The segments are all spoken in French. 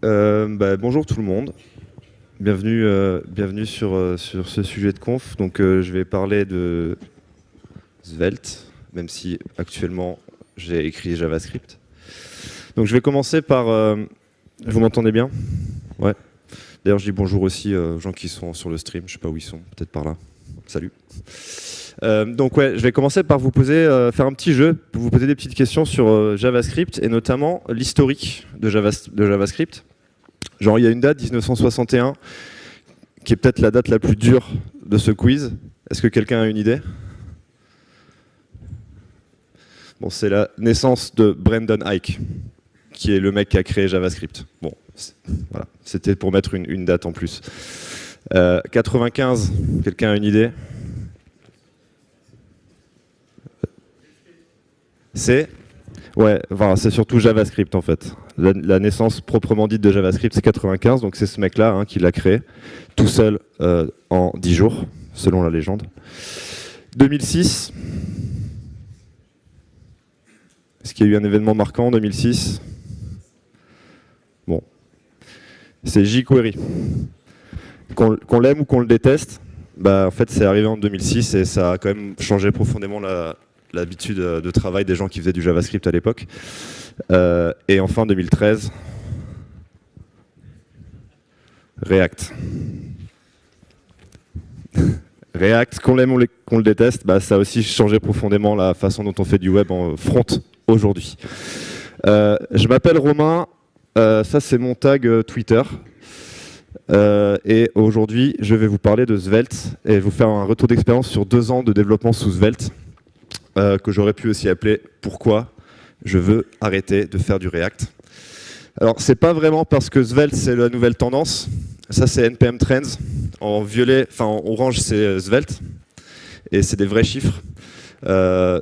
Bonjour tout le monde, bienvenue sur ce sujet de conf. Donc je vais parler de Svelte, même si actuellement j'ai écrit JavaScript. Donc je vais commencer par... vous m'entendez bien? Ouais. D'ailleurs je dis bonjour aussi aux gens qui sont sur le stream, je sais pas où ils sont, peut-être par là. Salut. Donc ouais, je vais commencer par vous poser, faire un petit jeu, pour vous poser des petites questions sur JavaScript et notamment l'historique de JavaScript. Genre, il y a une date, 1961, qui est peut-être la date la plus dure de ce quiz. Est-ce que quelqu'un a une idée? Bon, c'est la naissance de Brendan Eich, qui est le mec qui a créé JavaScript. Bon, voilà, c'était pour mettre une date en plus. 95, quelqu'un a une idée? C'est Ouais, enfin, c'est surtout JavaScript en fait. La naissance proprement dite de JavaScript, c'est 95, donc c'est ce mec-là qui l'a créé, tout seul en 10 jours, selon la légende. 2006. Est-ce qu'il y a eu un événement marquant en 2006? Bon. C'est jQuery. Qu'on l'aime ou qu'on le déteste, en fait c'est arrivé en 2006 et ça a quand même changé profondément l'habitude de travail des gens qui faisaient du JavaScript à l'époque. Et enfin 2013, React. React, qu'on l'aime ou qu'on le déteste, ça a aussi changé profondément la façon dont on fait du web en front aujourd'hui. Je m'appelle Romain, ça c'est mon tag Twitter. Et aujourd'hui, je vais vous parler de Svelte et vous faire un retour d'expérience sur 2 ans de développement sous Svelte, que j'aurais pu aussi appeler « Pourquoi je veux arrêter de faire du React ». Alors, c'est pas vraiment parce que Svelte, c'est la nouvelle tendance. Ça, c'est NPM Trends. En violet, enfin en orange, c'est Svelte. Et c'est des vrais chiffres.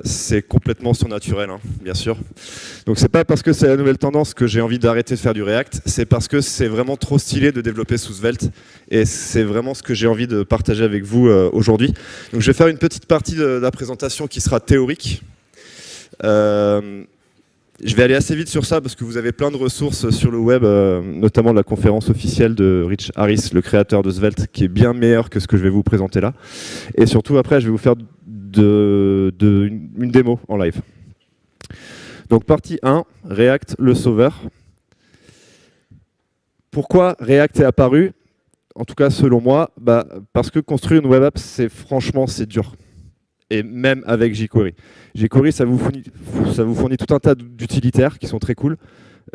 C'est complètement surnaturel, bien sûr. Donc c'est pas parce que c'est la nouvelle tendance que j'ai envie d'arrêter de faire du React, c'est parce que c'est vraiment trop stylé de développer sous Svelte, et c'est vraiment ce que j'ai envie de partager avec vous aujourd'hui. Donc je vais faire une petite partie de la présentation qui sera théorique. Je vais aller assez vite sur ça parce que vous avez plein de ressources sur le web, notamment la conférence officielle de Rich Harris, le créateur de Svelte, qui est bien meilleur que ce que je vais vous présenter là. Et surtout après, je vais vous faire une démo en live. Donc partie 1, React, le sauveur. Pourquoi React est apparu? En tout cas selon moi, parce que construire une web app, franchement c'est dur. Et même avec jQuery. jQuery, ça vous fournit tout un tas d'utilitaires qui sont très cool,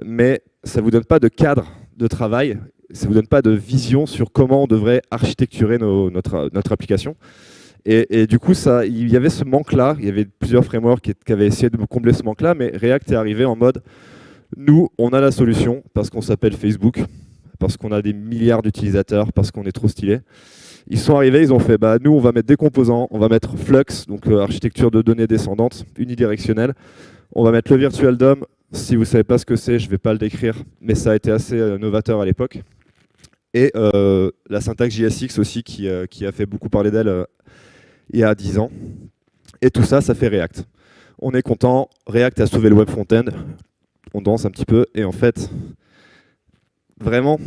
mais ça ne vous donne pas de cadre de travail, ça ne vous donne pas de vision sur comment on devrait architecturer notre application. Et du coup, il y avait ce manque-là, il y avait plusieurs frameworks qui avaient essayé de combler ce manque-là, mais React est arrivé en mode « nous, on a la solution, parce qu'on s'appelle Facebook, parce qu'on a des milliards d'utilisateurs, parce qu'on est trop stylé ». Ils sont arrivés, ils ont fait nous on va mettre des composants, on va mettre Flux, donc architecture de données descendante, unidirectionnelle. On va mettre le Virtual DOM, si vous ne savez pas ce que c'est, je ne vais pas le décrire, mais ça a été assez novateur à l'époque. Et la syntaxe JSX aussi qui a fait beaucoup parler d'elle il y a 10 ans. Et tout ça, ça fait React. On est content, React a sauvé le web front-end, on danse un petit peu, et en fait, vraiment...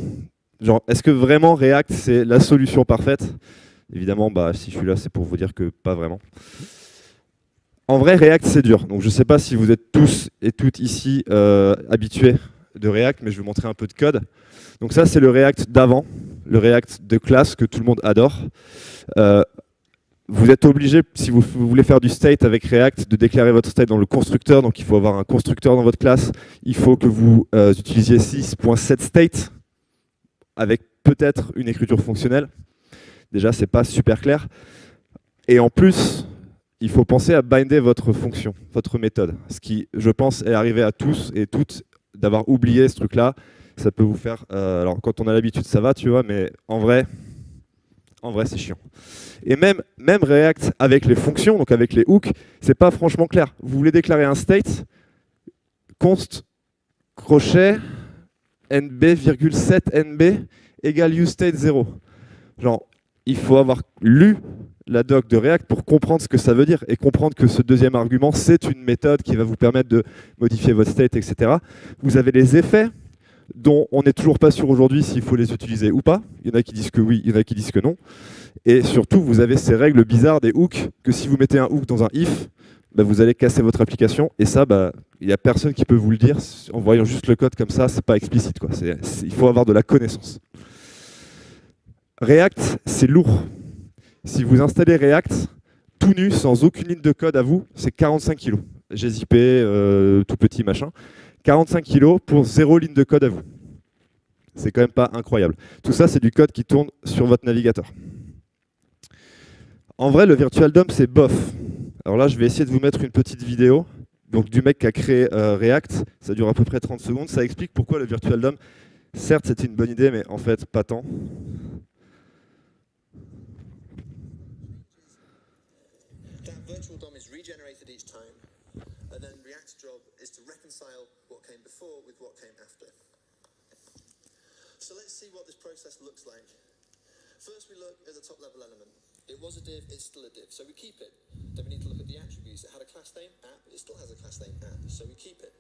Genre, est-ce que vraiment React, c'est la solution parfaite? Évidemment, si je suis là, c'est pour vous dire que pas vraiment. En vrai, React, c'est dur. Donc, je ne sais pas si vous êtes tous et toutes ici habitués de React, mais je vais vous montrer un peu de code. Donc ça, c'est le React d'avant, le React de classe que tout le monde adore. Vous êtes obligé, si vous voulez faire du state avec React, de déclarer votre state dans le constructeur. Donc, il faut avoir un constructeur dans votre classe. Il faut que vous utilisiez 6.set state, avec peut-être une écriture fonctionnelle. Déjà, c'est pas super clair. Et en plus, il faut penser à binder votre fonction, votre méthode. Ce qui, je pense, est arrivé à tous et toutes d'avoir oublié ce truc-là. Ça peut vous faire... alors, quand on a l'habitude, ça va, tu vois, mais en vrai, c'est chiant. Et même React avec les fonctions, donc avec les hooks, c'est pas franchement clair. Vous voulez déclarer un state, const crochet nb,set nb égale useState 0. Genre, il faut avoir lu la doc de React pour comprendre ce que ça veut dire et comprendre que ce deuxième argument, c'est une méthode qui va vous permettre de modifier votre state, etc. Vous avez les effets dont on n'est toujours pas sûr aujourd'hui s'il faut les utiliser ou pas. Il y en a qui disent que oui, il y en a qui disent que non. Et surtout, vous avez ces règles bizarres des hooks, que si vous mettez un hook dans un if, bah, vous allez casser votre application. Et ça, bah, il n'y a personne qui peut vous le dire. En voyant juste le code comme ça, c'est pas explicite, quoi. Il faut avoir de la connaissance. React, c'est lourd. Si vous installez React, tout nu, sans aucune ligne de code à vous, c'est 45 kg. GZP, tout petit machin. 45 kg pour 0 ligne de code à vous. C'est quand même pas incroyable. Tout ça, c'est du code qui tourne sur votre navigateur. En vrai, le Virtual DOM, c'est bof. Alors là, je vais essayer de vous mettre une petite vidéo donc, du mec qui a créé React. Ça dure à peu près 30 secondes. Ça explique pourquoi le Virtual DOM, certes, c'était une bonne idée, mais en fait, pas tant. So let's see what this process looks like. First we look at the top level element. It was a div, it's still a div, so we keep it. Then we need to look at the attributes. It had a class name, app, it still has a class name, app, so we keep it.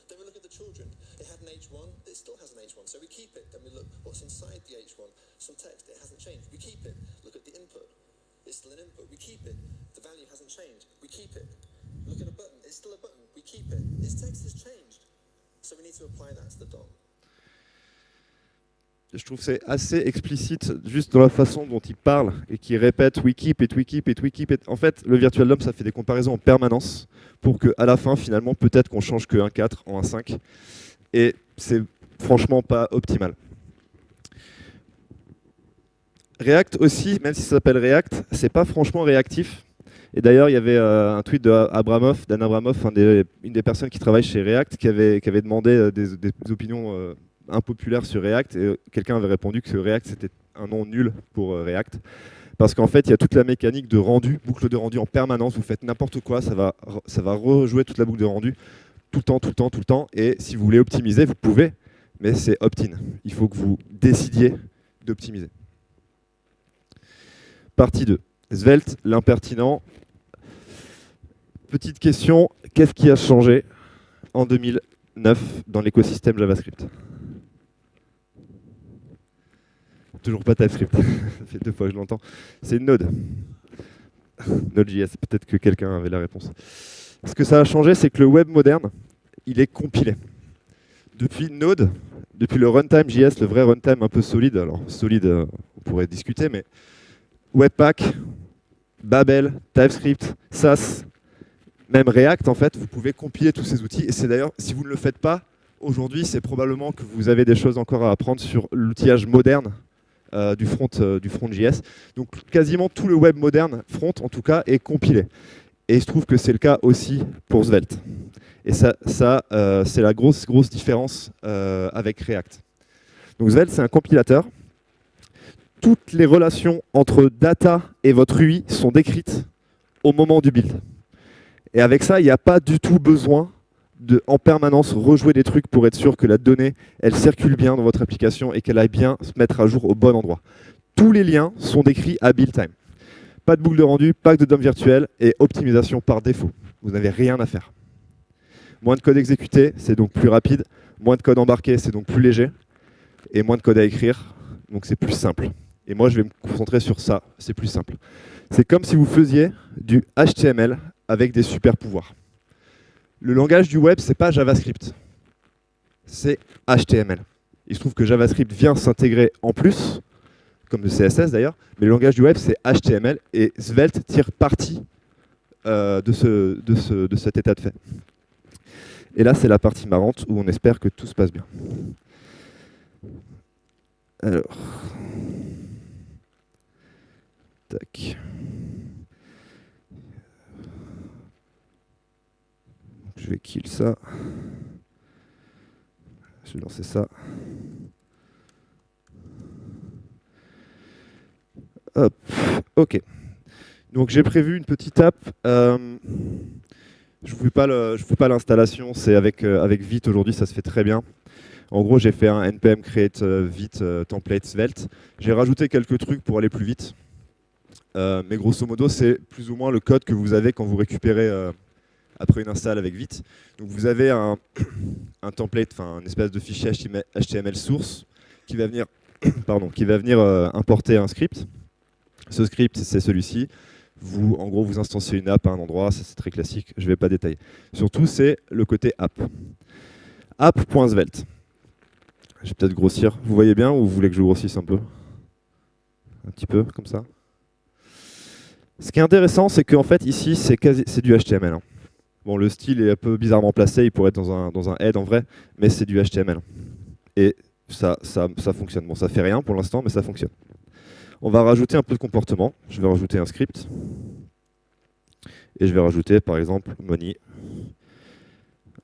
Then we look at the children. It had an H1, it still has an H1, so we keep it. Then we look what's inside the H1. Some text, it hasn't changed. We keep it. Look at the input. It's still an input. We keep it. The value hasn't changed. We keep it. Look at a button. It's still a button. We keep it. Its text has changed. So we need to apply that to the DOM. Je trouve que c'est assez explicite juste dans la façon dont il parle et qu'il répète we keep it, we keep it, we keep it. En fait, le Virtual DOM, ça fait des comparaisons en permanence pour qu'à la fin, finalement, peut-être qu'on change que 1.4 en 1.5. Et c'est franchement pas optimal. React aussi, même si ça s'appelle React, c'est pas franchement réactif. Et d'ailleurs, il y avait un tweet d'Dan Abramov, une des personnes qui travaille chez React, qui avait demandé des opinions impopulaire sur React, et quelqu'un avait répondu que React c'était un nom nul pour React, parce qu'en fait il y a toute la mécanique de rendu, boucle de rendu en permanence, vous faites n'importe quoi, ça va rejouer toute la boucle de rendu tout le temps, et si vous voulez optimiser, vous pouvez, mais c'est opt-in. Il faut que vous décidiez d'optimiser. Partie 2. Svelte, l'impertinent. Petite question, qu'est-ce qui a changé en 2009 dans l'écosystème JavaScript ? Toujours pas TypeScript, ça fait 2 fois que je l'entends. C'est Node. Node.js, peut-être que quelqu'un avait la réponse. Ce que ça a changé, c'est que le web moderne, il est compilé. Depuis Node, depuis le runtime JS, le vrai runtime un peu solide, alors solide, on pourrait discuter, mais Webpack, Babel, TypeScript, Sass, même React, en fait, vous pouvez compiler tous ces outils. Et c'est d'ailleurs, si vous ne le faites pas, aujourd'hui, c'est probablement que vous avez des choses encore à apprendre sur l'outillage moderne du front JS. Donc quasiment tout le web moderne, front en tout cas, est compilé. Et il se trouve que c'est le cas aussi pour Svelte. Et ça c'est la grosse différence avec React. Donc Svelte, c'est un compilateur. Toutes les relations entre data et votre UI sont décrites au moment du build. Et avec ça, il n'y a pas du tout besoin en permanence rejouer des trucs pour être sûr que la donnée, elle circule bien dans votre application et qu'elle aille bien se mettre à jour au bon endroit. Tous les liens sont décrits à build time. Pas de boucle de rendu, pas de DOM virtuel et optimisation par défaut. Vous n'avez rien à faire. Moins de code exécuté, c'est donc plus rapide. Moins de code embarqué, c'est donc plus léger. Et moins de code à écrire, donc c'est plus simple. Et moi, je vais me concentrer sur ça, c'est plus simple. C'est comme si vous faisiez du HTML avec des super pouvoirs. Le langage du web, c'est pas JavaScript, c'est HTML. Il se trouve que JavaScript vient s'intégrer en plus, comme le CSS d'ailleurs, mais le langage du web, c'est HTML, et Svelte tire parti de cet état de fait. Et là, c'est la partie marrante où on espère que tout se passe bien. Alors, tac. Je vais kill ça. Je vais lancer ça. Hop, ok. Donc j'ai prévu une petite app. Je ne vous fais pas l'installation, c'est avec Vite aujourd'hui, ça se fait très bien. En gros, j'ai fait un npm create Vite template Svelte. J'ai rajouté quelques trucs pour aller plus vite. Mais grosso modo, c'est plus ou moins le code que vous avez quand vous récupérez après une install avec Vite. Donc vous avez un template, enfin une espèce de fichier HTML source qui va venir, importer un script. Ce script, c'est celui-ci. En gros, vous instanciez une app à un endroit, ça c'est très classique, je ne vais pas détailler. Surtout, c'est le côté app. App.svelte. Je vais peut-être grossir. Vous voyez bien ou vous voulez que je grossisse un peu? Un petit peu, comme ça. Ce qui est intéressant, c'est qu'en fait, ici, c'est du HTML. Hein. Bon, le style est un peu bizarrement placé, il pourrait être dans un head en vrai, mais c'est du HTML. Et ça fonctionne. Bon, ça fait rien pour l'instant, mais ça fonctionne. On va rajouter un peu de comportement. Je vais rajouter un script. Et je vais rajouter, par exemple, money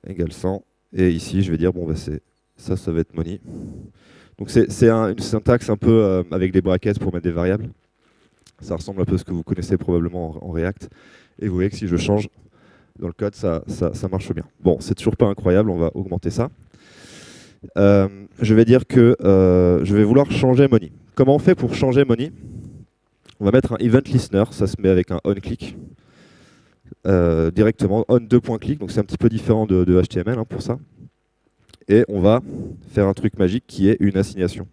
égale 100. Et ici, je vais dire, bon, bah, ça va être money. Donc c'est une syntaxe un peu avec des brackets pour mettre des variables. Ça ressemble un peu à ce que vous connaissez probablement en React. Et vous voyez que si je change dans le code, ça marche bien. Bon, c'est toujours pas incroyable, on va augmenter ça. Je vais dire que je vais vouloir changer money. Comment on fait pour changer money? On va mettre un event listener, ça se met avec un onClick. Directement, on 2.click, donc c'est un petit peu différent de HTML hein, pour ça. Et on va faire un truc magique qui est une assignation.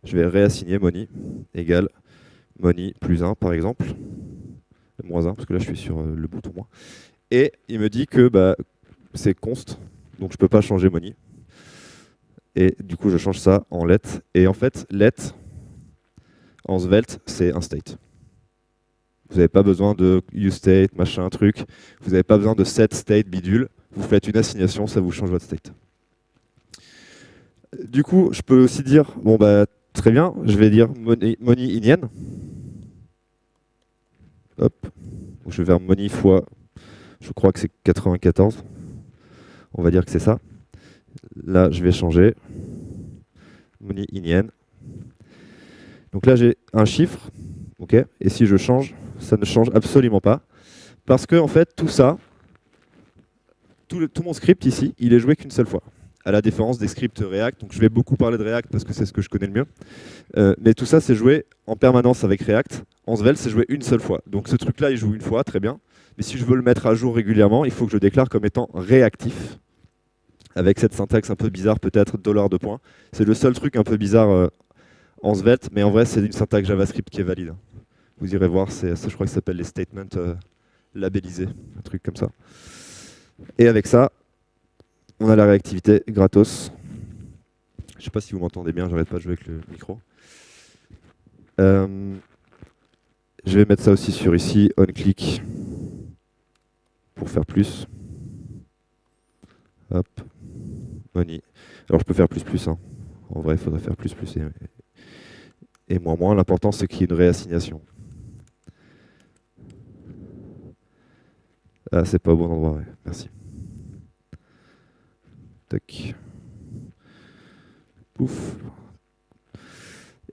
Je vais réassigner money égale money plus 1 par exemple. Moins 1, parce que là je suis sur le bouton moins. Et il me dit que bah, c'est const, donc je ne peux pas changer money. Et du coup je change ça en let. Et en fait, let en Svelte, c'est un state. Vous n'avez pas besoin de useState, machin, truc. Vous n'avez pas besoin de setState bidule. Vous faites une assignation, ça vous change votre state. Du coup, je peux aussi dire, bon bah très bien, je vais dire money inian. Hop. Donc, je vais faire money fois, je crois que c'est 94. On va dire que c'est ça. Là, je vais changer. Money inian. Donc là, j'ai un chiffre. Ok. Et si je change, ça ne change absolument pas. Parce que en fait, tout ça, tout mon script ici, il est joué qu'une seule fois. À la différence des scripts React. Donc je vais beaucoup parler de React parce que c'est ce que je connais le mieux. Mais tout ça, c'est joué en permanence avec React. En Svelte, c'est joué une seule fois. Donc ce truc-là, il joue une fois, très bien. Mais si je veux le mettre à jour régulièrement, il faut que je le déclare comme étant réactif. Avec cette syntaxe un peu bizarre, peut-être $2. C'est le seul truc un peu bizarre en Svelte, mais en vrai, c'est une syntaxe JavaScript qui est valide. Vous irez voir, je crois que ça s'appelle les statements labellisés, un truc comme ça. Et avec ça, on a la réactivité gratos. Je ne sais pas si vous m'entendez bien, j'arrête pas de jouer avec le micro. Je vais mettre ça aussi sur ici, onClick, pour faire plus. Hop, money. Alors je peux faire plus. Hein. En vrai, il faudrait faire plus et moins. L'important, c'est qu'il y ait une réassignation. Ah, c'est pas au bon endroit, ouais. Merci. Tac. Pouf.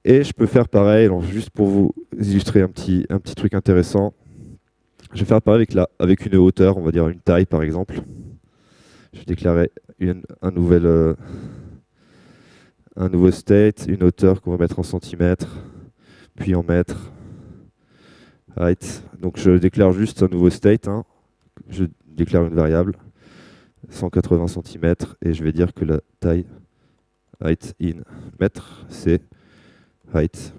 Et je peux faire pareil, alors juste pour vous illustrer un petit truc intéressant. Je vais faire pareil avec une hauteur, on va dire une taille par exemple. Je vais déclarer un nouveau state, une hauteur qu'on va mettre en centimètres, puis en mètres. Height. Donc je déclare juste un nouveau state. Hein. Je déclare une variable, 180 cm, et je vais dire que la taille, height in mètres, c'est height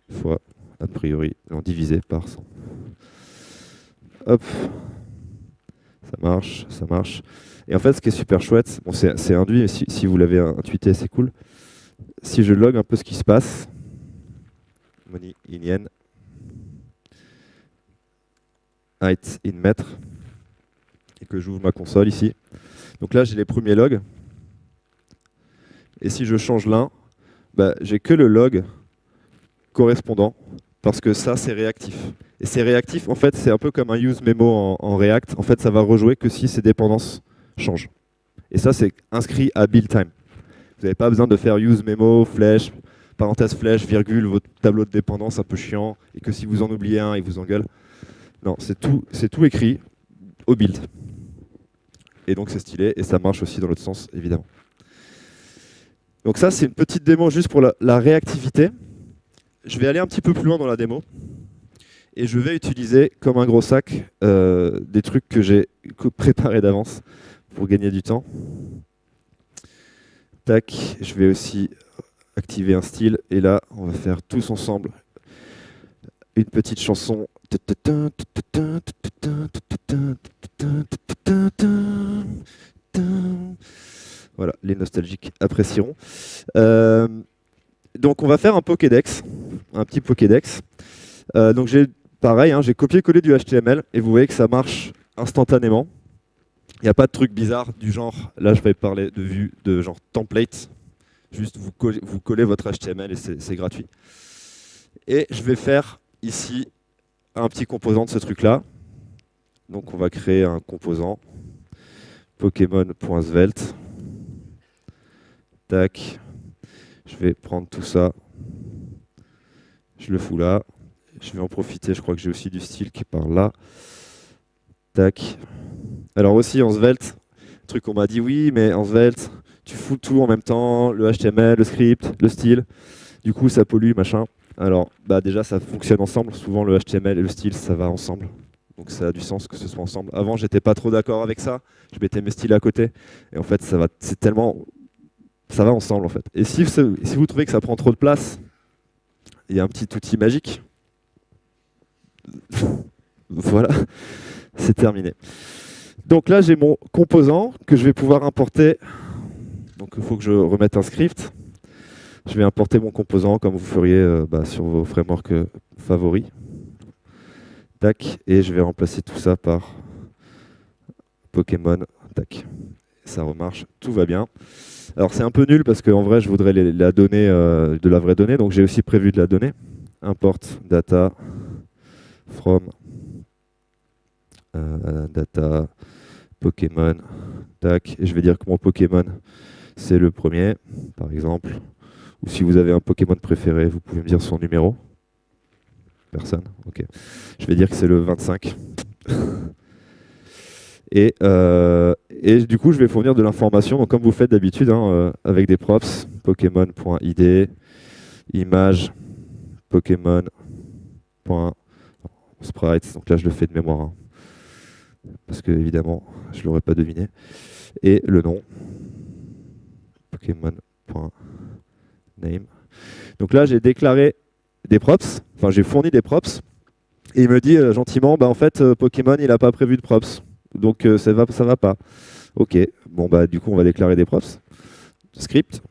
fois, a priori, divisé par 100. Hop, ça marche. Et en fait, ce qui est super chouette, bon, c'est induit, mais si vous l'avez intuité, c'est cool. Si je log un peu ce qui se passe, money inian, height in mètres, et que j'ouvre ma console ici. Donc là, j'ai les premiers logs. Et si je change l'un, bah, j'ai que le log correspondant, parce que ça, c'est réactif. Et c'est réactif, en fait, c'est un peu comme un use memo en React. En fait, ça va rejouer que si ces dépendances changent. Et ça, c'est inscrit à build time. Vous n'avez pas besoin de faire use memo, flèche, parenthèse flèche, virgule, votre tableau de dépendance un peu chiant, et que si vous en oubliez un, il vous engueule. Non, c'est tout écrit au build. Et donc c'est stylé, et ça marche aussi dans l'autre sens, évidemment. Donc ça, c'est une petite démo juste pour la réactivité. Je vais aller un petit peu plus loin dans la démo. Et je vais utiliser comme un gros sac des trucs que j'ai préparés d'avance pour gagner du temps. Tac, je vais aussi activer un style. Et là, on va faire tous ensemble une petite chanson. Voilà, les nostalgiques apprécieront. Donc on va faire un Pokédex, un petit Pokédex. Donc j'ai pareil, hein, j'ai copié-collé du HTML et vous voyez que ça marche instantanément. Il n'y a pas de truc bizarre du genre, là je vais parler de vue de genre template. Juste vous collez votre HTML et c'est gratuit. Et je vais faire ici un petit composant de ce truc-là. Donc on va créer un composant Pokémon.svelte. Tac. Je vais prendre tout ça. Je le fous là. Je vais en profiter, je crois que j'ai aussi du style qui est par là. Tac. Alors aussi en Svelte, truc qu'on m'a dit, oui, mais en Svelte, tu fous tout en même temps, le HTML, le script, le style. Du coup, ça pollue, machin. Alors, bah déjà, ça fonctionne ensemble. Souvent, le HTML et le style, ça va ensemble. Donc ça a du sens que ce soit ensemble. Avant, j'étais pas trop d'accord avec ça. Je mettais mes styles à côté. Et en fait, c'est tellement... Ça va ensemble, en fait. Et si vous trouvez que ça prend trop de place, il y a un petit outil magique. Voilà, c'est terminé. Donc là, j'ai mon composant que je vais pouvoir importer. Donc il faut que je remette un script. Je vais importer mon composant comme vous feriez sur vos frameworks favoris. Tac, et je vais remplacer tout ça par Pokémon. Tac, ça remarche, tout va bien. Alors c'est un peu nul parce qu'en vrai, je voudrais la donnée de la vraie donnée, donc j'ai aussi prévu de la donner. Import data from data Pokémon. Tac, et je vais dire que mon Pokémon, c'est le premier, par exemple. Ou si vous avez un Pokémon préféré, vous pouvez me dire son numéro. Personne, ok. Je vais dire que c'est le 25. Et du coup, je vais fournir de l'information, donc comme vous faites d'habitude, hein, avec des props, Pokémon.id, image, Pokémon.sprites, donc là je le fais de mémoire, hein, parce que évidemment, je ne l'aurais pas deviné, et le nom, Pokémon.name. Donc là, j'ai déclaré des props, enfin j'ai fourni des props, et il me dit gentiment, bah en fait, Pokémon, il n'a pas prévu de props. Donc ça va pas. Ok, bon bah du coup on va déclarer des props. Script.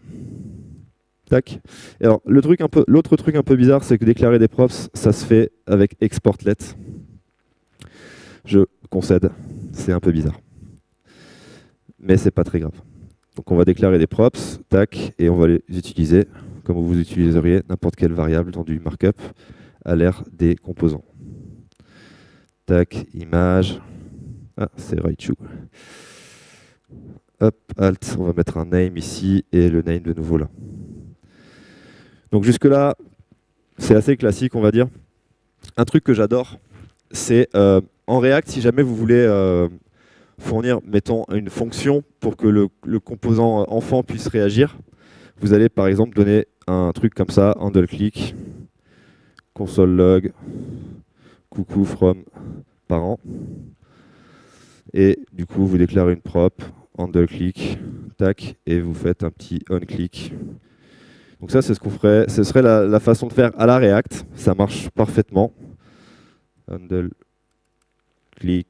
Tac. Et alors l'autre truc un peu bizarre, c'est que déclarer des props, ça se fait avec exportlet. Je concède, c'est un peu bizarre. Mais c'est pas très grave. Donc on va déclarer des props, tac, et on va les utiliser comme vous utiliseriez n'importe quelle variable dans du markup à l'ère des composants. Tac, image. Ah, c'est Raichu. Hop, alt, on va mettre un name ici et le name de nouveau là. Donc jusque là, c'est assez classique, on va dire. Un truc que j'adore, c'est en React, si jamais vous voulez fournir, mettons, une fonction pour que le composant enfant puisse réagir, vous allez par exemple donner un truc comme ça, handle click, console log, coucou from parent. Et du coup, vous déclarez une prop, handle click, tac, et vous faites un petit on click. Donc ça, c'est ce qu'on ferait. Ce serait la façon de faire à la React. Ça marche parfaitement. Handle click.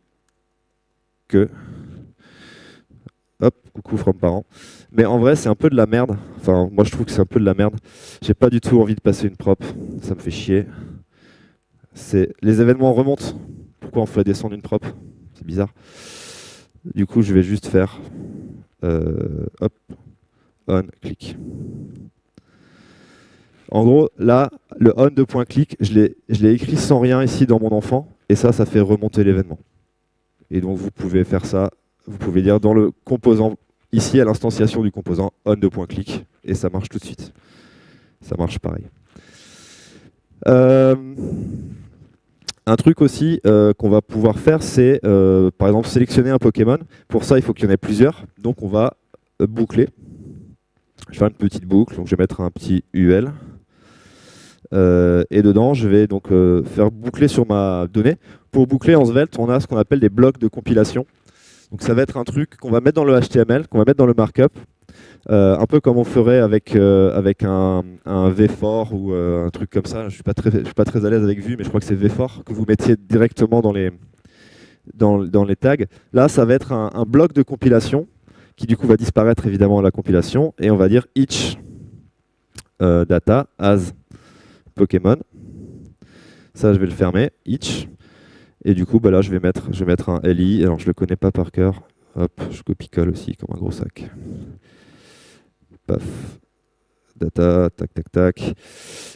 Hop, coucou from parent. Mais en vrai, c'est un peu de la merde. Enfin, moi, je trouve que c'est un peu de la merde. J'ai pas du tout envie de passer une prop. Ça me fait chier. Les événements remontent. Pourquoi on fait descendre une prop? C'est bizarre. Du coup, je vais juste faire hop, on click. En gros, là, le on de point click, je l'ai écrit sans rien ici dans mon enfant, et ça fait remonter l'événement. Et donc, vous pouvez faire ça, vous pouvez dire dans le composant, ici à l'instanciation du composant, on de point click, et ça marche tout de suite. Ça marche pareil. Un truc aussi qu'on va pouvoir faire, c'est par exemple sélectionner un Pokémon. Pour ça, il faut qu'il y en ait plusieurs. Donc on va boucler. Je vais faire une petite boucle. Donc je vais mettre un petit UL. Et dedans, je vais donc faire boucler sur ma donnée. Pour boucler en Svelte, on a ce qu'on appelle des blocs de compilation. Donc ça va être un truc qu'on va mettre dans le HTML, qu'on va mettre dans le markup, un peu comme on ferait avec un VFOR ou un truc comme ça. Je ne suis pas très à l'aise avec Vue, mais je crois que c'est VFOR que vous mettiez directement dans les tags. Là, ça va être un bloc de compilation qui du coup va disparaître évidemment à la compilation, et on va dire each data as Pokémon. Ça, je vais le fermer, each. Et du coup, bah là, je vais mettre un LI. Alors, je le connais pas par cœur. Hop, je copie-colle aussi comme un gros sac. Paf. Data, tac, tac, tac.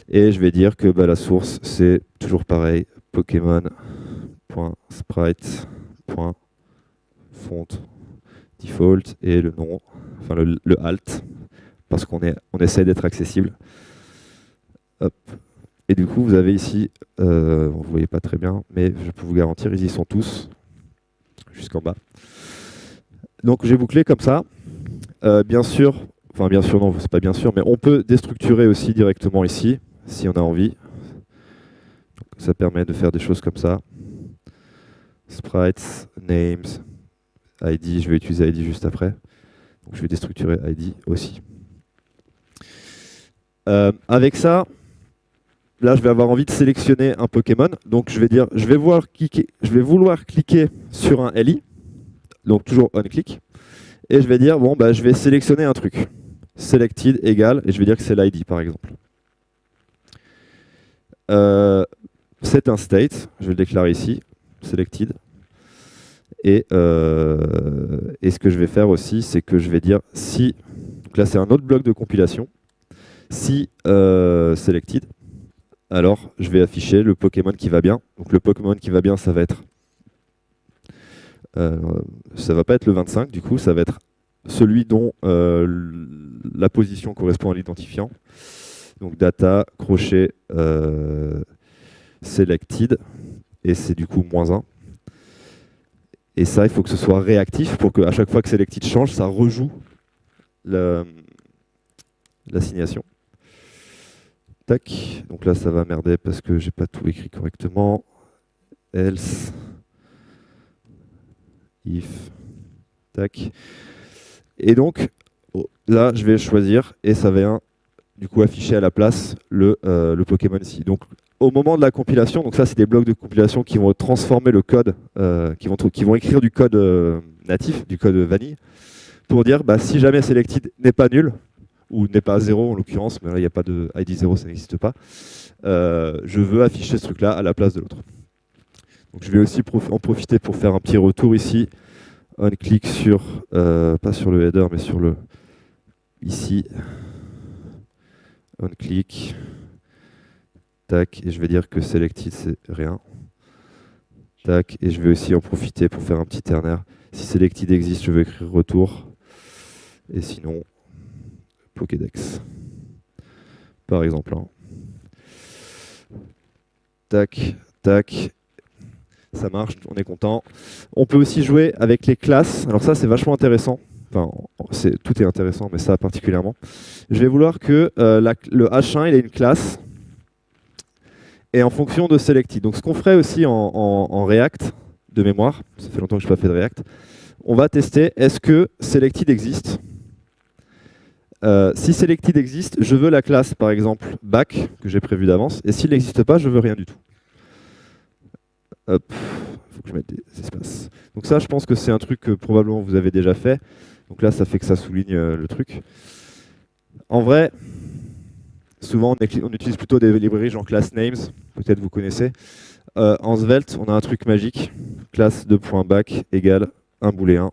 Et je vais dire que bah, la source, c'est toujours pareil. Pokémon.sprite.font default et le nom, enfin le alt, parce qu'on essaie d'être accessible. Hop. Et du coup, vous avez ici, vous ne voyez pas très bien, mais je peux vous garantir, ils y sont tous, jusqu'en bas. Donc j'ai bouclé comme ça. Bien sûr non, c'est pas bien sûr, mais on peut déstructurer aussi directement ici, si on a envie. Donc, ça permet de faire des choses comme ça. Sprites, names, ID, je vais utiliser ID juste après. Donc je vais déstructurer ID aussi. Avec ça, là, je vais avoir envie de sélectionner un Pokémon. Donc, je vais vouloir cliquer sur un LI. Donc, toujours on-click. Et je vais dire, bon, bah, je vais sélectionner un truc. Selected égale, et je vais dire que c'est l'ID, par exemple. C'est un state. Je vais le déclarer ici. Selected. Et ce que je vais faire aussi, c'est que je vais dire si... Donc là, c'est un autre bloc de compilation. Si selected, alors je vais afficher le Pokémon qui va bien. Donc le Pokémon qui va bien, ça va être... ça va pas être le 25, du coup, ça va être celui dont la position correspond à l'identifiant. Donc data, crochet, selected, et c'est du coup -1. Et ça, il faut que ce soit réactif pour qu'à chaque fois que selected change, ça rejoue l'assignation. Tac, donc là ça va merder parce que j'ai pas tout écrit correctement. Else, if, tac. Et donc là je vais choisir et ça va du coup afficher à la place le Pokémon ici. Donc au moment de la compilation, donc ça c'est des blocs de compilation qui vont transformer le code, qui vont écrire du code natif, du code vanille, pour dire bah, si jamais selected n'est pas nul, ou n'est pas 0 en l'occurrence, mais là il n'y a pas de ID 0, ça n'existe pas, je veux afficher ce truc-là à la place de l'autre. Donc je vais aussi en profiter pour faire un petit retour ici. On clique sur, pas sur le header, mais sur le ici. On clique, tac, et je vais dire que selected c'est rien. Tac, et je vais aussi en profiter pour faire un petit ternaire. Si selected existe, je vais écrire retour, et sinon Pokédex, par exemple. Hein. Tac, tac. Ça marche, on est content. On peut aussi jouer avec les classes. Alors ça, c'est vachement intéressant. Enfin, tout est intéressant, mais ça particulièrement. Je vais vouloir que le H1 il ait une classe. Et en fonction de selected. Donc ce qu'on ferait aussi en React, de mémoire, ça fait longtemps que je n'ai pas fait de React, on va tester est-ce que selected existe. Si selected existe, je veux la classe, par exemple, back, que j'ai prévu d'avance. Et s'il n'existe pas, je veux rien du tout. Hop, il faut que je mette des espaces. Donc ça, je pense que c'est un truc que probablement vous avez déjà fait. Donc là, ça fait que ça souligne le truc. En vrai, souvent, on utilise plutôt des librairies genre class names. Peut-être vous connaissez. En Svelte, on a un truc magique. Classe .back égale un booléen.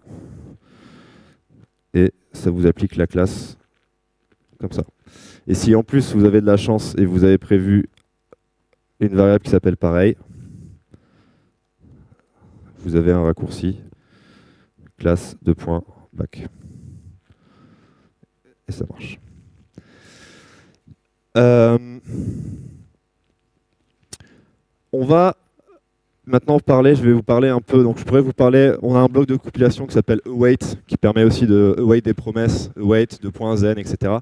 Et ça vous applique la classe comme ça. Et si en plus vous avez de la chance et vous avez prévu une variable qui s'appelle pareil, vous avez un raccourci classe .back. Et ça marche. On va maintenant je vais vous parler un peu, donc je pourrais vous parler, on a un bloc de compilation qui s'appelle await, qui permet aussi de await des promesses, await, .zen, etc.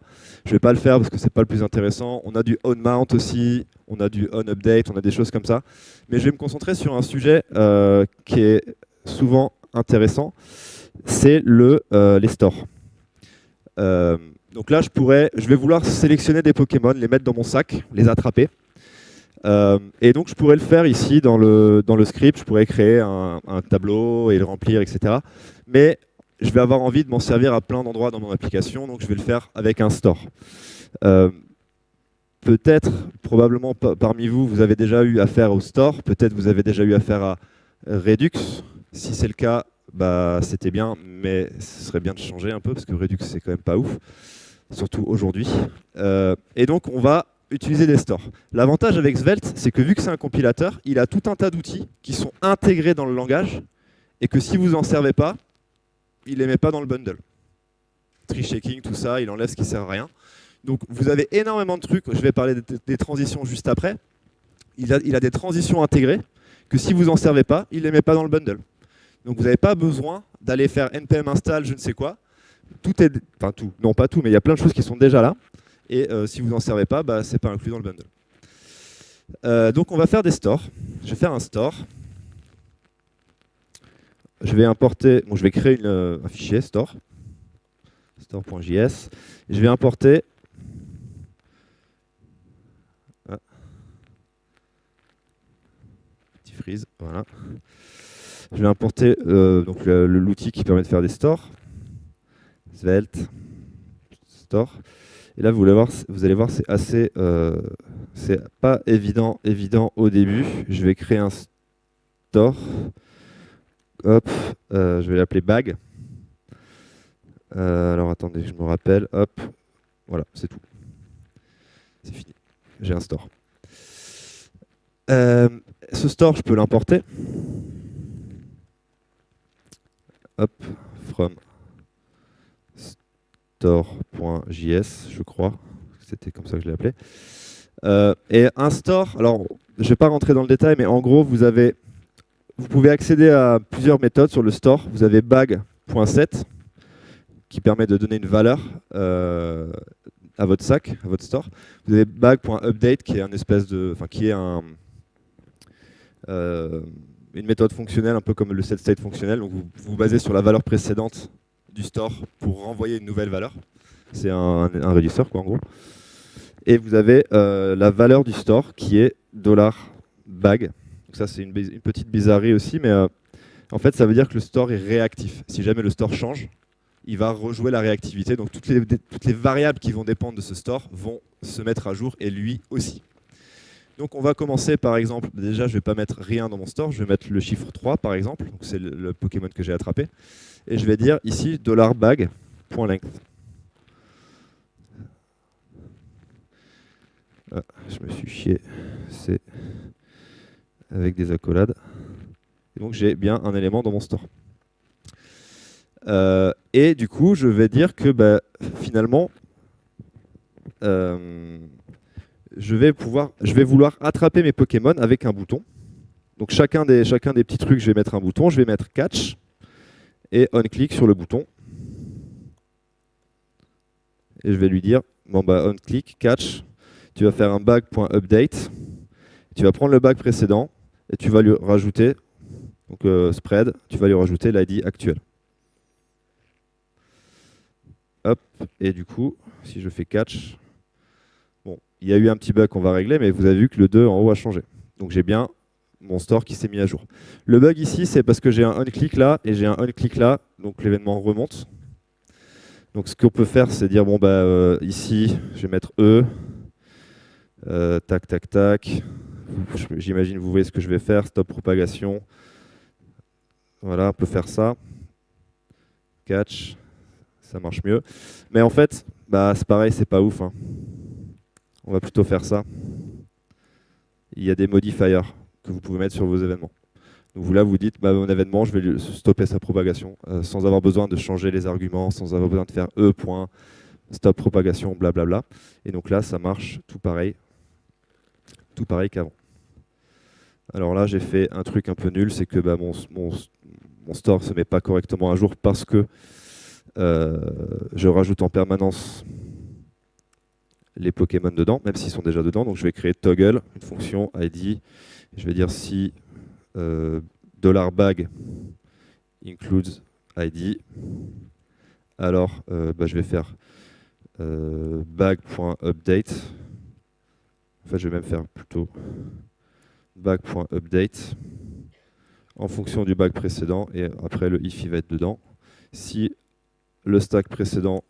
Je ne vais pas le faire parce que c'est pas le plus intéressant. On a du onMount aussi, on a du onUpdate, on a des choses comme ça. Mais je vais me concentrer sur un sujet qui est souvent intéressant, c'est les stores. Donc là, je vais vouloir sélectionner des Pokémon, les mettre dans mon sac, les attraper. Et donc je pourrais le faire ici dans le script, je pourrais créer un tableau et le remplir, etc. Mais je vais avoir envie de m'en servir à plein d'endroits dans mon application, donc je vais le faire avec un store. Peut-être, probablement parmi vous, vous avez déjà eu affaire au store, peut-être vous avez déjà eu affaire à Redux. Si c'est le cas, bah, c'était bien, mais ce serait bien de changer un peu, parce que Redux c'est quand même pas ouf, surtout aujourd'hui. Et donc on va utiliser des stores. L'avantage avec Svelte, c'est que vu que c'est un compilateur, il a tout un tas d'outils qui sont intégrés dans le langage et que si vous n'en servez pas, il ne les met pas dans le bundle. Tree shaking, tout ça, il enlève ce qui ne sert à rien. Donc vous avez énormément de trucs, je vais parler des transitions juste après. Il a des transitions intégrées que si vous n'en servez pas, il ne les met pas dans le bundle. Donc vous n'avez pas besoin d'aller faire npm install je ne sais quoi. Enfin tout, non pas tout, mais il y a plein de choses qui sont déjà là. Et si vous n'en servez pas, bah, ce n'est pas inclus dans le bundle. Donc on va faire des stores. Je vais faire un store. Je vais importer, bon, je vais créer un fichier store, store.js. Je vais importer petit freeze, voilà. Je vais importer donc l'outil qui permet de faire des stores, Svelte, store. Et là, vous allez voir, c'est assez, c'est pas évident au début. Je vais créer un store. Hop, je vais l'appeler bag. Alors attendez, je me rappelle. Hop, voilà, c'est tout. C'est fini. J'ai un store. Ce store, je peux l'importer. Hop, from store.js, je crois. C'était comme ça que je l'ai appelé. Et un store, alors je ne vais pas rentrer dans le détail, mais en gros, vous pouvez accéder à plusieurs méthodes sur le store. Vous avez bag.set qui permet de donner une valeur à votre sac, à votre store. Vous avez bag.update qui est une méthode fonctionnelle, un peu comme le setState fonctionnel. Donc vous vous basez sur la valeur précédente du store pour renvoyer une nouvelle valeur. C'est un register, quoi, en gros. Et vous avez la valeur du store qui est $bag. Donc ça, c'est une petite bizarrerie aussi, mais en fait, ça veut dire que le store est réactif. Si jamais le store change, il va rejouer la réactivité. Donc toutes les variables qui vont dépendre de ce store vont se mettre à jour, et lui aussi. Donc on va commencer par exemple, déjà je ne vais pas mettre rien dans mon store, je vais mettre le chiffre 3 par exemple, c'est le Pokémon que j'ai attrapé, et je vais dire ici $bag.length. Ah, je me suis chié, c'est avec des accolades. Et donc j'ai bien un élément dans mon store. Et du coup je vais dire que finalement, je vais vouloir attraper mes Pokémon avec un bouton. Donc chacun des petits trucs, je vais mettre un bouton. Je vais mettre catch et on-click sur le bouton. Et je vais lui dire, bon bah on-click, catch, tu vas faire un bag.update. Tu vas prendre le bag précédent et tu vas lui rajouter, donc spread, tu vas lui rajouter l'ID actuel. Hop, et du coup, si je fais catch, bon, il y a eu un petit bug qu'on va régler, mais vous avez vu que le 2 en haut a changé. Donc j'ai bien mon store qui s'est mis à jour. Le bug ici, c'est parce que j'ai un on-click là et j'ai un on-click là, donc l'événement remonte. Donc ce qu'on peut faire, c'est dire, bon ici, je vais mettre E, tac, tac, tac. J'imagine vous voyez ce que je vais faire, stop propagation. Voilà, on peut faire ça. Catch, ça marche mieux. Mais en fait, c'est pareil, c'est pas ouf, hein. On va plutôt faire ça. Il y a des modifiers que vous pouvez mettre sur vos événements. Donc là, vous dites, mon événement, je vais stopper sa propagation sans avoir besoin de changer les arguments, sans avoir besoin de faire stop propagation, blablabla. Et donc là, ça marche tout pareil qu'avant. Alors là, j'ai fait un truc un peu nul, c'est que bah, mon store ne se met pas correctement à jour parce que je rajoute en permanence les Pokémon dedans, même s'ils sont déjà dedans. Donc je vais créer toggle, une fonction ID. Je vais dire si $bag includes ID, alors bah, je vais faire bag.update. En fait, je vais même faire plutôt bag.update en fonction du bag précédent, et après le if il va être dedans. Si le stack précédent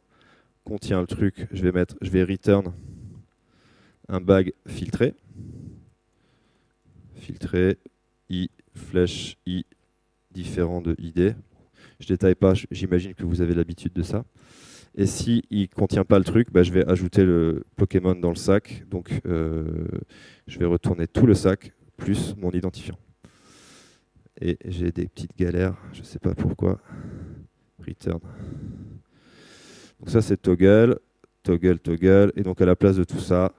contient le truc, je vais return un bag filtré. Filtré, i, flèche, i, différent de id. Je détaille pas, j'imagine que vous avez l'habitude de ça. Et si il ne contient pas le truc, bah, je vais ajouter le Pokémon dans le sac. Donc je vais retourner tout le sac, plus mon identifiant. Et j'ai des petites galères, je ne sais pas pourquoi. Return. Donc ça c'est toggle, toggle, toggle. Et donc à la place de tout ça,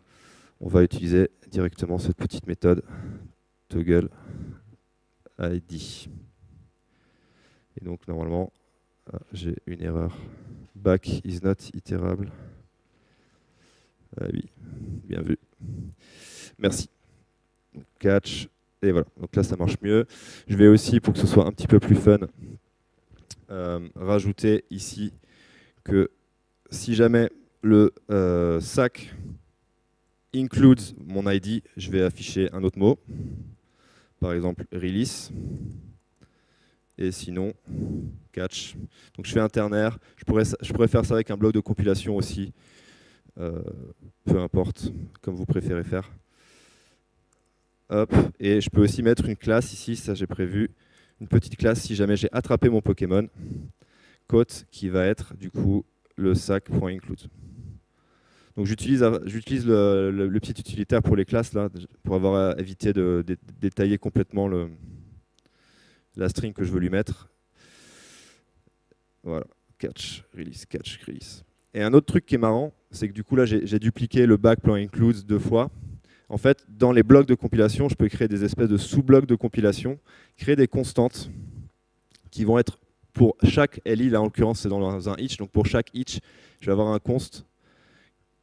on va utiliser directement cette petite méthode toggle ID. Et donc normalement, j'ai une erreur. Back is not iterable. Ah oui, bien vu. Merci. Catch. Et voilà, donc là ça marche mieux. Je vais aussi, pour que ce soit un petit peu plus fun, rajouter ici que si jamais le sac includes mon ID, je vais afficher un autre mot. Par exemple, release. Et sinon, catch. Donc je fais un ternaire. Je pourrais faire ça avec un bloc de compilation aussi. Peu importe, comme vous préférez faire. Hop. Et je peux aussi mettre une classe ici, ça j'ai prévu. Une petite classe si jamais j'ai attrapé mon Pokémon. Cote qui va être du coup le sac.include. Donc j'utilise le petit utilitaire pour les classes là, pour avoir évité de détailler complètement la string que je veux lui mettre. Voilà, catch, release. Et un autre truc qui est marrant, c'est que du coup là j'ai dupliqué le bag.includes 2 fois. En fait, dans les blocs de compilation, je peux créer des espèces de sous-blocs de compilation, créer des constantes qui vont être pour chaque LI, là en l'occurrence c'est dans un each, donc pour chaque each, je vais avoir un const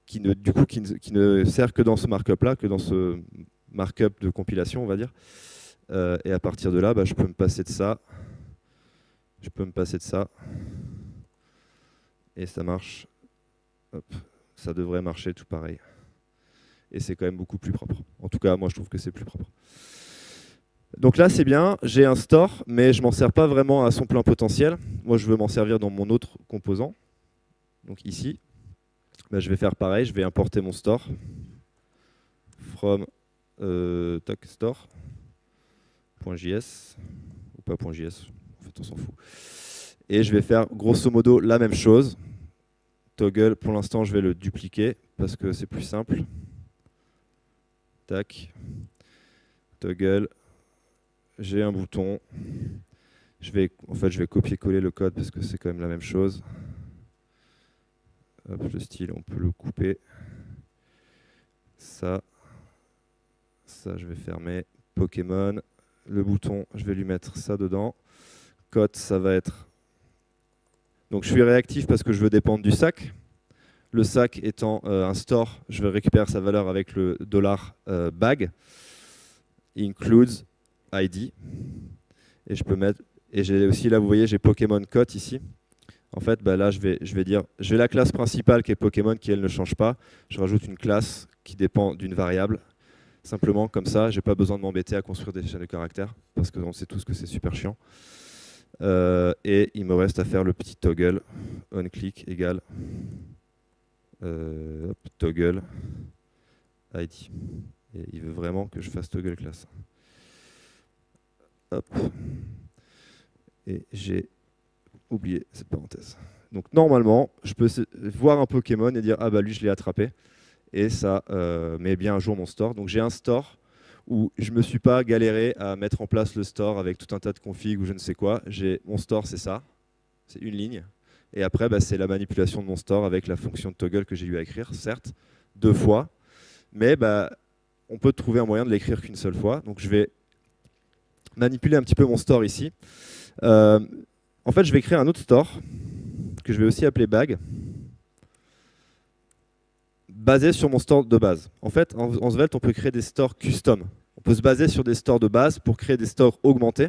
qui ne sert que dans ce markup là, que dans ce markup de compilation on va dire. Et à partir de là, bah, je peux me passer de ça. Et ça marche. Hop. Ça devrait marcher tout pareil. Et c'est quand même beaucoup plus propre. En tout cas, moi je trouve que c'est plus propre. Donc là c'est bien, j'ai un store, mais je ne m'en sers pas vraiment à son plein potentiel. Moi je veux m'en servir dans mon autre composant. Donc ici, bah, je vais faire pareil, je vais importer mon store. From store.js ou pas .js, en fait on s'en fout. Et je vais faire grosso modo la même chose. Toggle, pour l'instant je vais le dupliquer parce que c'est plus simple. Tac. Toggle. J'ai un bouton. Je vais copier-coller le code parce que c'est quand même la même chose. Hop, le style, on peut le couper. Ça, je vais fermer. Pokémon. Le bouton, je vais lui mettre ça dedans. Code, ça va être... Donc je suis réactif parce que je veux dépendre du sac. Le sac étant un store, je vais récupérer sa valeur avec le $bag includes ID. Et je peux mettre... Et j'ai aussi là, vous voyez, j'ai Pokémon Code ici. En fait, bah là, je vais dire, j'ai la classe principale qui est Pokémon, qui elle ne change pas. Je rajoute une classe qui dépend d'une variable. Simplement comme ça, j'ai pas besoin de m'embêter à construire des chaînes de caractères, parce qu'on sait tous que c'est super chiant. Et il me reste à faire le petit toggle, onClick égale toggle ID. Et il veut vraiment que je fasse toggle classe. Hop. Et j'ai oublié cette parenthèse. Donc normalement, je peux voir un Pokémon et dire ah bah lui je l'ai attrapé. Et ça met bien à jour mon store. Donc j'ai un store où je ne me suis pas galéré à mettre en place le store avec tout un tas de configs ou je ne sais quoi. Mon store, c'est ça, c'est une ligne. Et après, bah, c'est la manipulation de mon store avec la fonction de toggle que j'ai eu à écrire, certes, 2 fois. Mais bah, on peut trouver un moyen de l'écrire qu'une seule fois. Donc je vais manipuler un petit peu mon store ici. En fait, je vais créer un autre store que je vais aussi appeler bag, basé sur mon store de base. En fait, en Svelte, on peut créer des stores custom. On peut se baser sur des stores de base pour créer des stores augmentés.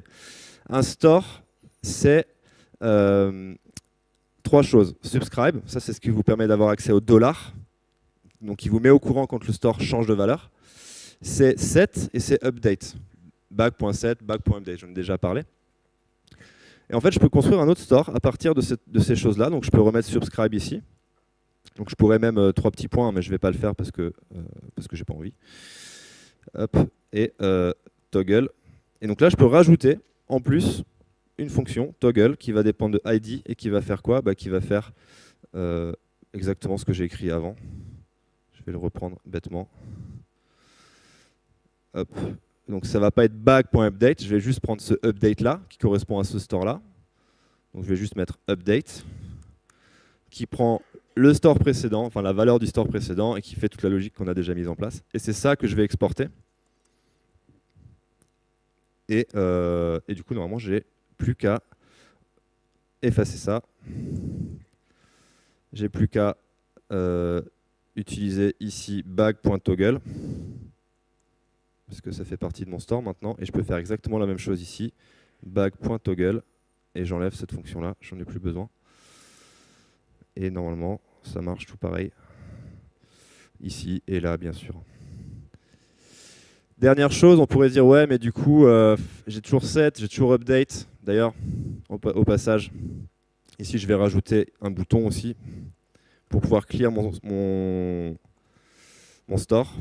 Un store, c'est 3 choses. Subscribe, ça c'est ce qui vous permet d'avoir accès au dollar. Donc il vous met au courant quand le store change de valeur. C'est set et c'est update. Bag.set, bag.update, j'en ai déjà parlé. Et en fait, je peux construire un autre store à partir de ces choses-là. Donc je peux remettre subscribe ici. Donc je pourrais même 3 petits points, mais je ne vais pas le faire parce que je n'ai pas envie. Hop, et toggle. Et donc là, je peux rajouter en plus une fonction toggle qui va dépendre de ID et qui va faire quoi? Qui va faire exactement ce que j'ai écrit avant. Je vais le reprendre bêtement. Hop. Donc ça ne va pas être bag.update, je vais juste prendre ce update là qui correspond à ce store là. Donc je vais juste mettre update qui prend le store précédent, enfin la valeur du store précédent et qui fait toute la logique qu'on a déjà mise en place. Et c'est ça que je vais exporter. Et du coup, normalement, j'ai plus qu'à effacer ça. J'ai plus qu'à utiliser ici bag.toggle parce que ça fait partie de mon store maintenant. Et je peux faire exactement la même chose ici, bag.toggle, et j'enlève cette fonction-là, j'en ai plus besoin. Et normalement, ça marche tout pareil, ici et là, bien sûr. Dernière chose, on pourrait dire, ouais, mais du coup, j'ai toujours set, j'ai toujours update. D'ailleurs, au passage, ici, je vais rajouter un bouton aussi pour pouvoir clear mon store.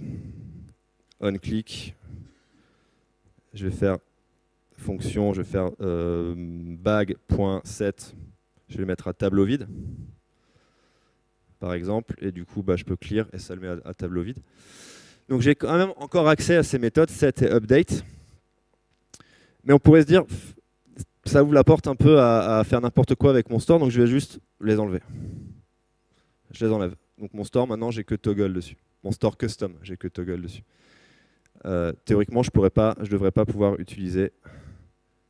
On-click. Je vais faire fonction, je vais faire bag.set. Je vais le mettre à tableau vide, par exemple. Et du coup, je peux clear et ça le met à tableau vide. Donc j'ai quand même encore accès à ces méthodes set et update. Mais on pourrait se dire, ça ouvre la porte un peu à faire n'importe quoi avec mon store, donc je vais juste les enlever. Je les enlève. Donc mon store, maintenant, j'ai que toggle dessus. Mon store custom, j'ai que toggle dessus. Théoriquement, je ne devrais pas pouvoir utiliser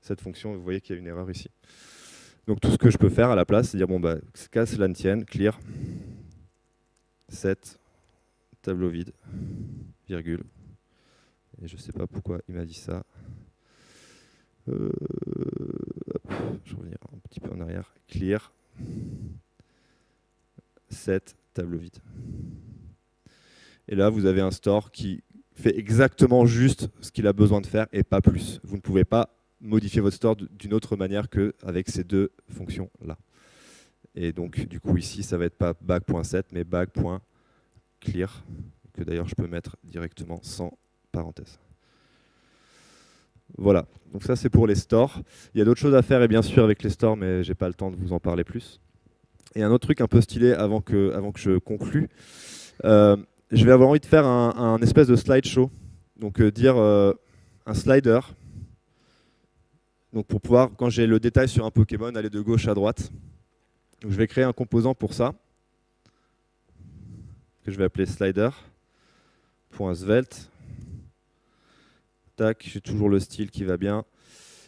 cette fonction. Vous voyez qu'il y a une erreur ici. Donc tout ce que je peux faire à la place, c'est dire, bon, qu'à cela ne tienne, clear, set, tableau vide, virgule. Et je ne sais pas pourquoi il m'a dit ça. Hop, je vais revenir un petit peu en arrière. Clear, set, tableau vide. Et là, vous avez un store qui fait exactement juste ce qu'il a besoin de faire et pas plus. Vous ne pouvez pas modifier votre store d'une autre manière qu'avec ces deux fonctions-là. Et donc, du coup, ici, ça va être pas bag.set, mais bag.clear, que d'ailleurs, je peux mettre directement sans parenthèse. Voilà, donc ça, c'est pour les stores. Il y a d'autres choses à faire, et bien sûr, avec les stores, mais je n'ai pas le temps de vous en parler plus. Et un autre truc un peu stylé avant que je conclue, je vais avoir envie de faire un espèce de slideshow. Donc dire un slider. Donc pour pouvoir, quand j'ai le détail sur un Pokémon, aller de gauche à droite. Donc je vais créer un composant pour ça, que je vais appeler slider.svelte. Tac, j'ai toujours le style qui va bien.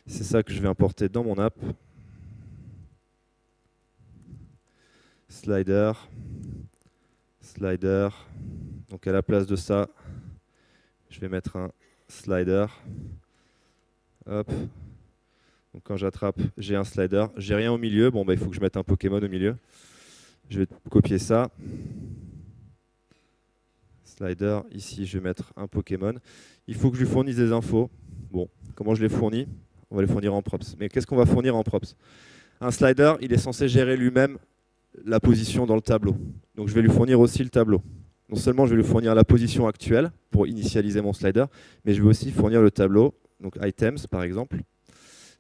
C'est ça que je vais importer dans mon app. Slider. Donc à la place de ça, je vais mettre un slider. Hop. Donc quand j'attrape, j'ai un slider. J'ai rien au milieu. Bon, il faut que je mette un Pokémon au milieu. Je vais copier ça. Slider. Ici, je vais mettre un Pokémon. Il faut que je lui fournisse des infos. Bon, comment je les fournis? On va les fournir en props. Mais qu'est-ce qu'on va fournir en props? Un slider, il est censé gérer lui-même la position dans le tableau. Donc je vais lui fournir aussi le tableau. Non seulement je vais lui fournir la position actuelle pour initialiser mon slider, mais je vais aussi fournir le tableau, donc items par exemple,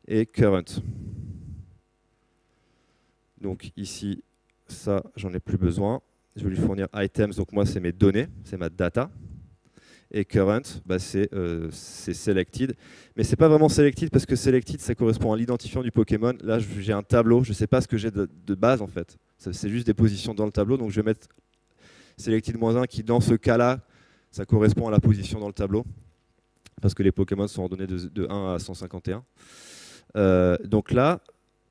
et current. Donc ici, ça, j'en ai plus besoin. Je vais lui fournir items, donc moi c'est mes données, c'est ma data. Et current, c'est selected. Mais ce n'est pas vraiment selected parce que selected, ça correspond à l'identifiant du Pokémon. Là, j'ai un tableau, je ne sais pas ce que j'ai de base en fait. C'est juste des positions dans le tableau, donc je vais mettre selected-1 qui, dans ce cas-là, ça correspond à la position dans le tableau. parce que les Pokémon sont ordonnés de 1 à 151. Donc là,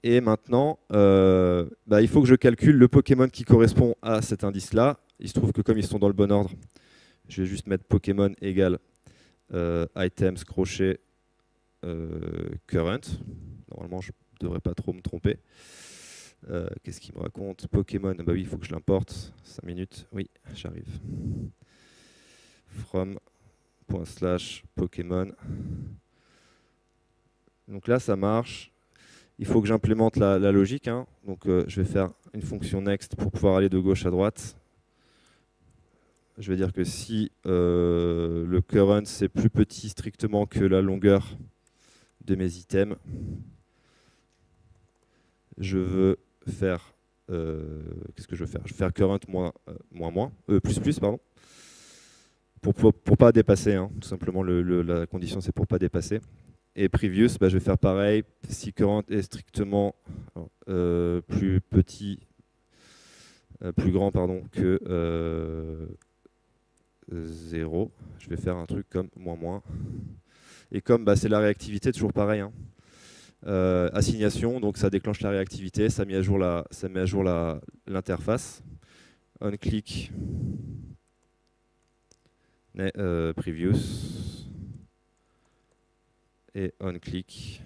et maintenant, il faut que je calcule le Pokémon qui correspond à cet indice-là. Il se trouve que comme ils sont dans le bon ordre, je vais juste mettre Pokémon égale items crochet current. Normalement, je ne devrais pas trop me tromper. Qu'est-ce qu'il me raconte? Pokémon, bah oui, il faut que je l'importe. 5 minutes, oui, j'arrive. From ./Pokémon. Donc là, ça marche. Il faut que j'implémente la logique. Hein. Donc je vais faire une fonction next pour pouvoir aller de gauche à droite. Je vais dire que si le current c'est plus petit strictement que la longueur de mes items, je veux faire qu'est-ce que je veux faire? Je vais faire current plus pardon, pour pas dépasser. Hein. Tout simplement la condition c'est pour pas dépasser. Et previous, je vais faire pareil. Si current est strictement plus petit, plus grand que 0, je vais faire un truc comme moins. Et comme c'est la réactivité, toujours pareil. Hein. Assignation, donc ça déclenche la réactivité, ça met à jour l'interface. On click previous et on click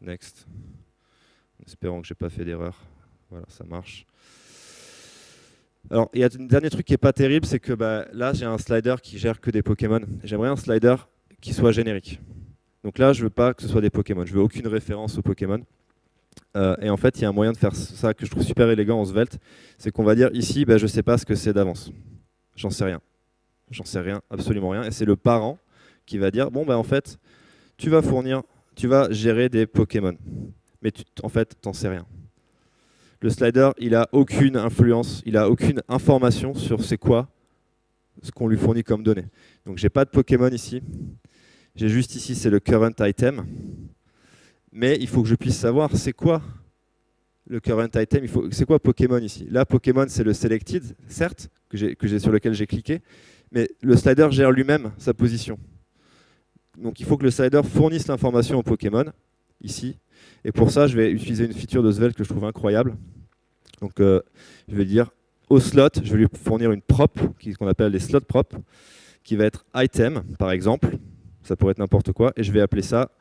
next. En espérant que j'ai pas fait d'erreur. Voilà, ça marche. Alors, il y a un dernier truc qui n'est pas terrible, c'est que là, j'ai un slider qui gère que des Pokémon. J'aimerais un slider qui soit générique. Donc là, je ne veux pas que ce soit des Pokémon. Je veux aucune référence aux Pokémon. Et en fait, il y a un moyen de faire ça que je trouve super élégant en Svelte. C'est qu'on va dire ici, je ne sais pas ce que c'est d'avance. J'en sais rien. J'en sais rien, absolument rien. Et c'est le parent qui va dire, en fait, tu vas gérer des Pokémon. Mais en fait, tu n'en sais rien. Le slider, il n'a aucune influence, il n'a aucune information sur c'est quoi ce qu'on lui fournit comme données. Donc, j'ai pas de Pokémon ici. J'ai juste ici, c'est le current item. Mais il faut que je puisse savoir c'est quoi le current item. C'est quoi Pokémon ici? Là, Pokémon, c'est le selected, certes, sur lequel j'ai cliqué. Mais le slider gère lui-même sa position. Donc il faut que le slider fournisse l'information au Pokémon, ici. Et pour ça, je vais utiliser une feature de Svelte que je trouve incroyable. Donc je vais dire au slot, je vais lui fournir une prop, qu'on appelle les slot prop, qui va être item, par exemple. Ça pourrait être n'importe quoi. Et je vais appeler ça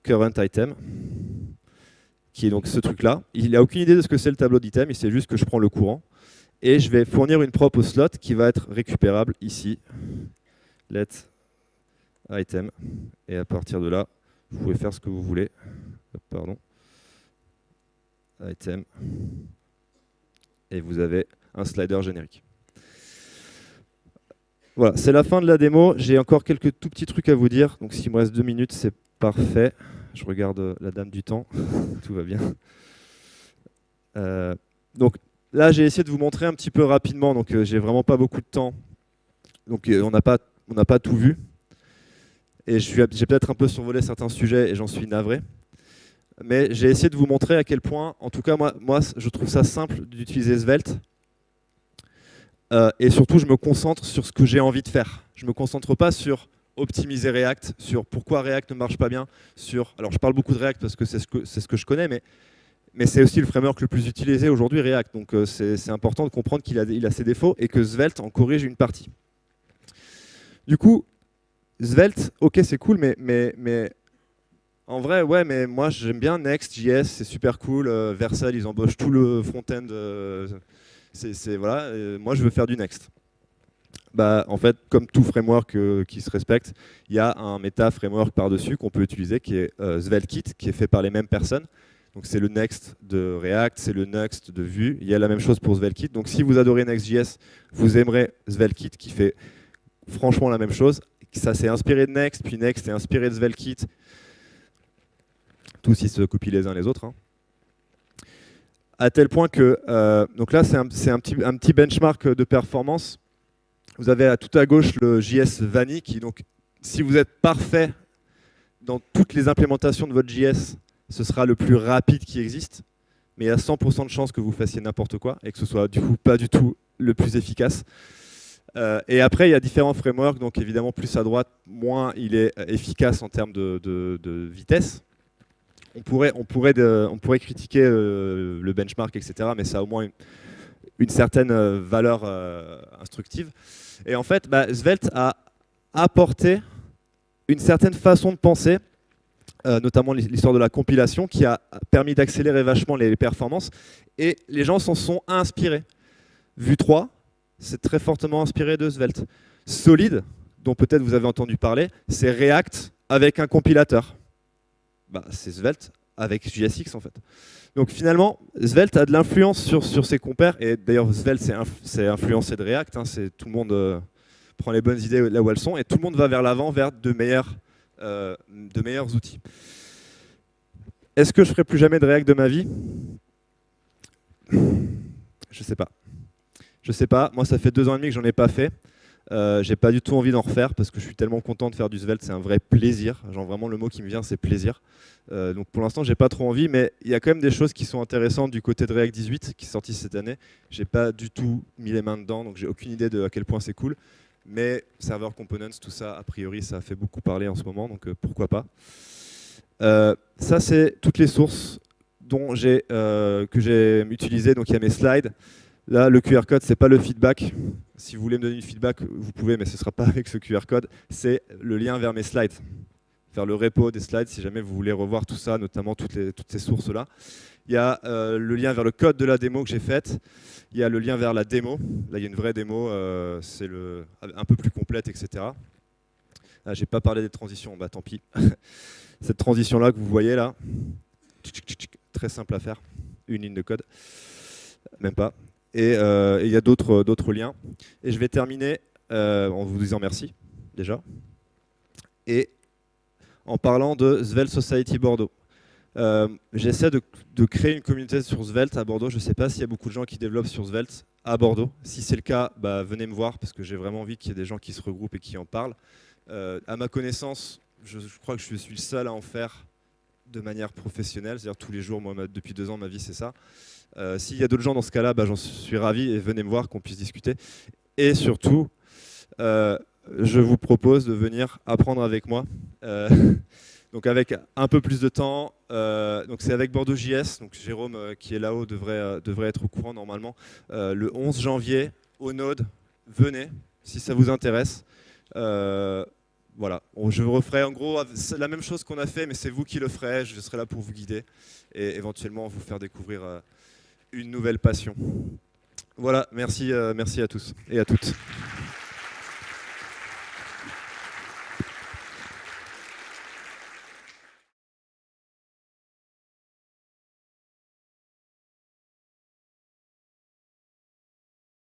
current item, qui est donc ce truc-là. Il n'a aucune idée de ce que c'est le tableau d'item, il sait juste que je prends le courant. Et je vais fournir une prop au slot qui va être récupérable ici. Let item. Et à partir de là, vous pouvez faire ce que vous voulez. Pardon. Item. Et vous avez un slider générique. Voilà, c'est la fin de la démo. J'ai encore quelques tout petits trucs à vous dire. Donc s'il me reste 2 minutes, c'est parfait. Je regarde la dame du temps. Tout va bien. Donc là, j'ai essayé de vous montrer un petit peu rapidement. Donc j'ai vraiment pas beaucoup de temps. Donc on n'a pas tout vu. Et j'ai peut-être un peu survolé certains sujets et j'en suis navré. Mais j'ai essayé de vous montrer à quel point, en tout cas moi je trouve ça simple d'utiliser Svelte. Et surtout, je me concentre sur ce que j'ai envie de faire. Je ne me concentre pas sur optimiser React, sur pourquoi React ne marche pas bien. Alors, je parle beaucoup de React parce que c'est ce que je connais, mais c'est aussi le framework le plus utilisé aujourd'hui, React. Donc, c'est important de comprendre qu'il a ses défauts et que Svelte en corrige une partie. Du coup, Svelte, ok, c'est cool, mais en vrai, ouais, mais moi, j'aime bien Next.js, c'est super cool. Vercel, ils embauchent tout le front-end. Voilà, moi je veux faire du Next. En fait, comme tout framework qui se respecte, il y a un méta framework par-dessus qu'on peut utiliser qui est SvelteKit, qui est fait par les mêmes personnes. Donc c'est le Next de React, c'est le Next de Vue. Il y a la même chose pour SvelteKit. Donc si vous adorez Next.js, vous aimerez SvelteKit qui fait franchement la même chose. Ça s'est inspiré de Next, puis Next est inspiré de SvelteKit. Tous ils se copient les uns les autres. Hein. À tel point que, donc là c'est un petit benchmark de performance. Vous avez tout à gauche le JS Vanille qui, donc, si vous êtes parfait dans toutes les implémentations de votre JS, ce sera le plus rapide qui existe. Mais il y a 100% de chances que vous fassiez n'importe quoi et que ce soit du coup pas du tout le plus efficace. Et après, il y a différents frameworks, donc évidemment, plus à droite, moins il est efficace en termes de vitesse. On pourrait critiquer le benchmark, etc., mais ça a au moins une certaine valeur instructive. Et en fait, Svelte a apporté une certaine façon de penser, notamment l'histoire de la compilation, qui a permis d'accélérer vachement les performances, et les gens s'en sont inspirés. Vue 3, c'est très fortement inspiré de Svelte. Solid, dont peut-être vous avez entendu parler, c'est React avec un compilateur. C'est Svelte avec JSX en fait. Donc finalement, Svelte a de l'influence sur ses compères, et d'ailleurs Svelte c'est influencé de React, hein, tout le monde prend les bonnes idées là où elles sont, et tout le monde va vers l'avant, vers de meilleurs outils. Est-ce que je ferai plus jamais de React de ma vie? Je sais pas. Je sais pas. Moi, ça fait 2 ans et demi que j'en ai pas fait. J'ai pas du tout envie d'en refaire parce que je suis tellement content de faire du Svelte, c'est un vrai plaisir. Genre vraiment le mot qui me vient, c'est plaisir. Donc pour l'instant, j'ai pas trop envie, mais il y a quand même des choses qui sont intéressantes du côté de React 18 qui est sorti cette année. J'ai pas du tout mis les mains dedans, donc j'ai aucune idée de à quel point c'est cool. Mais server components, tout ça, a priori, ça a fait beaucoup parler en ce moment, donc pourquoi pas. Ça, c'est toutes les sources que j'ai utilisées. Donc il y a mes slides. Là, le QR code, c'est pas le feedback. Si vous voulez me donner du feedback, vous pouvez, mais ce ne sera pas avec ce QR code. C'est le lien vers mes slides, vers le repo des slides, si jamais vous voulez revoir tout ça, notamment toutes ces sources-là. Il y a le lien vers le code de la démo que j'ai faite. Il y a le lien vers la démo. Là, il y a une vraie démo, c'est un peu plus complète, etc. Là, j'ai pas parlé des transitions, tant pis. Cette transition-là que vous voyez là, très simple à faire, une ligne de code, même pas. Et il y a d'autres liens. Et je vais terminer en vous disant merci, déjà. Et en parlant de Svelte Society Bordeaux. J'essaie de créer une communauté sur Svelte à Bordeaux. Je ne sais pas s'il y a beaucoup de gens qui développent sur Svelte à Bordeaux. Si c'est le cas, venez me voir, parce que j'ai vraiment envie qu'il y ait des gens qui se regroupent et qui en parlent. À ma connaissance, je crois que je suis le seul à en faire de manière professionnelle, c'est-à-dire tous les jours. Moi, depuis 2 ans, ma vie, c'est ça. S'il y a d'autres gens dans ce cas-là, j'en suis ravi, et venez me voir, qu'on puisse discuter. Et surtout, je vous propose de venir apprendre avec moi. Donc avec un peu plus de temps, donc c'est avec Bordeaux JS, donc Jérôme qui est là-haut devrait être au courant normalement. Le 11 janvier au Node, venez si ça vous intéresse. Voilà, je referai en gros la même chose qu'on a fait, mais c'est vous qui le ferez, je serai là pour vous guider et éventuellement vous faire découvrir une nouvelle passion. Voilà, merci à tous et à toutes.